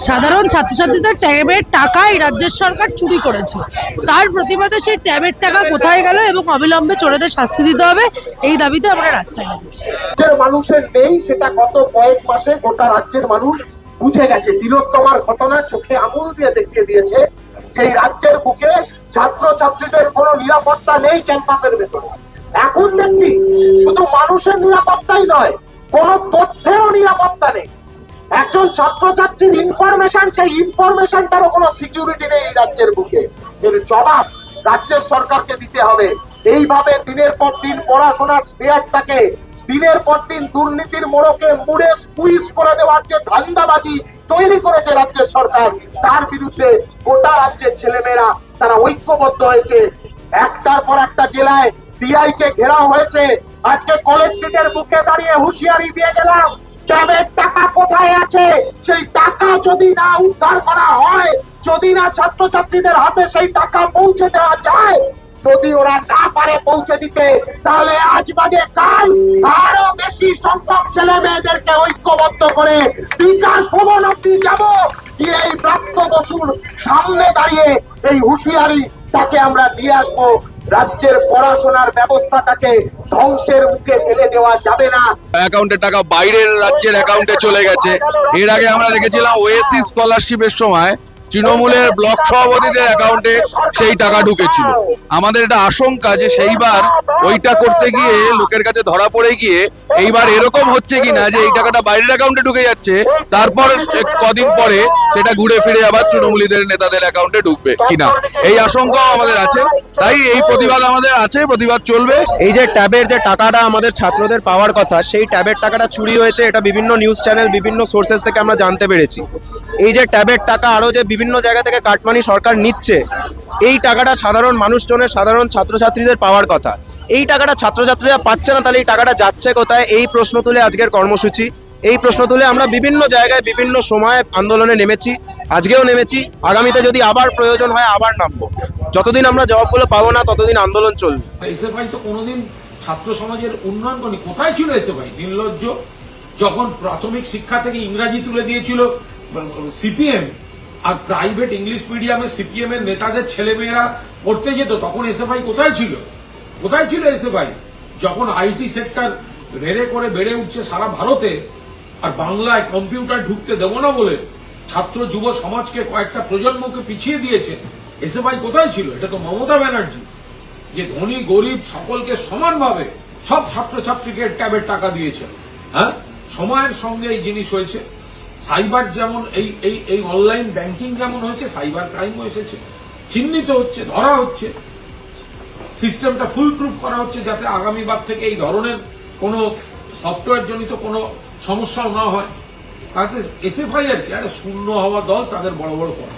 সাধারণ ছাত্রছাত্রীদের ট্যাবের টাকা এই রাজ্যের সরকার চুরি করেছে, তার প্রতিবাদে সেই ট্যাবের টাকা কোথায় গেল এবং অবিলম্বে চোরেদের শাস্তি দিতে হবে, এই দাবিতে আমরা রাস্তায় নেমেছি। মানুষের নেই সেটা গত কয়েক মাসে গোটা রাজ্যের মানুষ বুঝে গেছে। তিলোত্তমার ঘটনা চোখে আঙুল দিয়ে দেখিয়ে দিয়েছে যে এই রাজ্যের বুকে ছাত্রছাত্রীদের কোনো নিরাপত্তা নেই ক্যাম্পাসের ভেতরে। এখন দেখছি শুধু মানুষের নিরাপত্তাই নয়, কোনো তথ্যেরও নিরাপত্তা নেই। একজন ছাত্রছাত্রীর ইনফরমেশন, সেই ইনফরমেশনটারও কোনো সিকিউরিটি নেই এই রাজ্যের বুকে। এর জবাব রাজ্যের সরকারকে দিতে হবে। এইভাবে দিনের পর দিন পড়াশোনার স্পেয়ারটাকে, দিনের পর দিন দুর্নীতির মোড়কে মুড়ে স্কুইজ করে দেওয়ার যে ধান্দাবাজি তৈরি করেছে রাজ্যের সরকার, তার বিরুদ্ধে গোটা রাজ্যের ছেলেমেয়েরা তারা ঐক্যবদ্ধ হয়েছে। একটার পর একটা জেলায় ডিআই কে ঘেরাও হয়েছে। আজকে কলেজ স্ট্রিটের বুকে দাঁড়িয়ে হুঁশিয়ারি দিয়ে গেলাম, ট্যাবের টাকা কোথায় আছে? সেই টাকা যদি না উদ্ধার করা হয়, যদি না ছাত্রছাত্রীদের হাতে সেই টাকা পৌঁছে দেওয়া যায়, যদি ওরা না পারে পৌঁছে দিতে, তাহলে আজ বাদে কাল আরো বেশি সংখ্যক ছেলে মেয়েদেরকে ঐক্যবদ্ধ করে বিকাশ ভবন অব্দি যাব, গিয়ে এই প্রাপ্ত বসুর সামনে দাঁড়িয়ে এই হুঁশিয়ারি তাকে আমরা দিয়ে আসবো। রাজ্যের পড়াশোনার ব্যবস্থাটাকে ধ্বংসের মুখে ফেলে দেওয়া যাবে না। অ্যাকাউন্টে টাকা বাইরের রাজ্যের অ্যাকাউন্টে চলে গেছে। এর আগে আমরা দেখেছিলাম ওএসসি স্কলারশিপের সময় তৃণমূলের ব্লক সভাপতিদের অ্যাকাউন্টে সেই টাকা ঢুকেছিল। আমাদের এটা আশঙ্কা যে সেইবার ওইটা করতে গিয়ে লোকের কাছে ধরা পড়ে গিয়ে এইবার এরকম হচ্ছে কিনা যে এই টাকাটা বাইরের অ্যাকাউন্টে ঢুকে যাচ্ছে, তারপর কদিন পরে সেটা ঘুরে ফিরে আবার তৃণমূলীদের নেতাদের অ্যাকাউন্টে ঢুকবে কিনা, এই আশঙ্কাও আমাদের আছে। তাই এই প্রতিবাদ আমাদের আছে, প্রতিবাদ চলবে। এই যে ট্যাবের যে টাকাটা আমাদের ছাত্রদের পাওয়ার কথা, সেই ট্যাবের টাকাটা চুরি হয়েছে, এটা বিভিন্ন নিউজ চ্যানেল, বিভিন্ন সোর্সেস থেকে আমরা জানতে পেরেছি। এই যে ট্যাবের টাকা আরও যে বিভিন্ন জায়গা থেকে কাটমানি সরকার নিচ্ছে, এই টাকাটা সাধারণ মানুষজনের, সাধারণ ছাত্রছাত্রীদের পাওয়ার কথা। এই টাকাটা ছাত্রছাত্রীরা পাচ্ছে না, তাহলে এই টাকাটা যাচ্ছে কোথায়? এই প্রশ্ন তুলে আজকের কর্মসূচি। এই প্রশ্ন তুলে আমরা বিভিন্ন জায়গায় বিভিন্ন সময় আন্দোলনে নেমেছি, আজকেও নেমেছি, আগামীতে যদি আবার প্রয়োজন হয় আবার নামবো। যতদিন আমরা জবাবগুলো পাবো না ততদিন আন্দোলন চলবে। এসএফআই তো কোনোদিন ছাত্র সমাজের উন্নয়ন করেনি। কোথায় ছিল এসএফআই? নির্লজ্জ। যখন প্রাথমিক শিক্ষা থেকে ইংরাজি তুলে দিয়েছিল সিপিএম, আর প্রাইভেট ইংলিশ মিডিয়ামে সিপিএম এর নেতাদের ছেলেমেয়েরা পড়তে যেত, তখন এসএফআই কোথায় ছিল? কোথায় ছিল এসএফআই? যখন আইটি সেক্টর রেড়ে করে বেড়ে উঠছে সারা ভারতে, আর বাংলায় কম্পিউটার ঢুকতে দেব না বলে ছাত্র যুব সমাজকে কয়েকটা প্রজন্মকে পিছিয়ে দিয়েছে, এসএফআই কোথায় ছিল? এটা তো মমতা ব্যানার্জি, যে ধনী গরিব সকলকে সমানভাবে সব ছাত্রছাত্রীকে ট্যাবের টাকা দিয়েছে। হ্যাঁ, সময়ের সঙ্গে এই জিনিস হয়েছে। সাইবার যেমন এই অনলাইন ব্যাংকিং যেমন হয়েছে, সাইবার ক্রাইমও এসেছে, চিহ্নিত হচ্ছে, ধরা হচ্ছে, সিস্টেমটা ফুল প্রুফ করা হচ্ছে যাতে আগামীবার থেকে এই ধরনের কোনো সফটওয়্যার জনিত কোনো সমস্যাও না হয়। তাতে এসএফআই আর কি একটা শূন্য হওয়া দল তাদের বড় বড় কথা।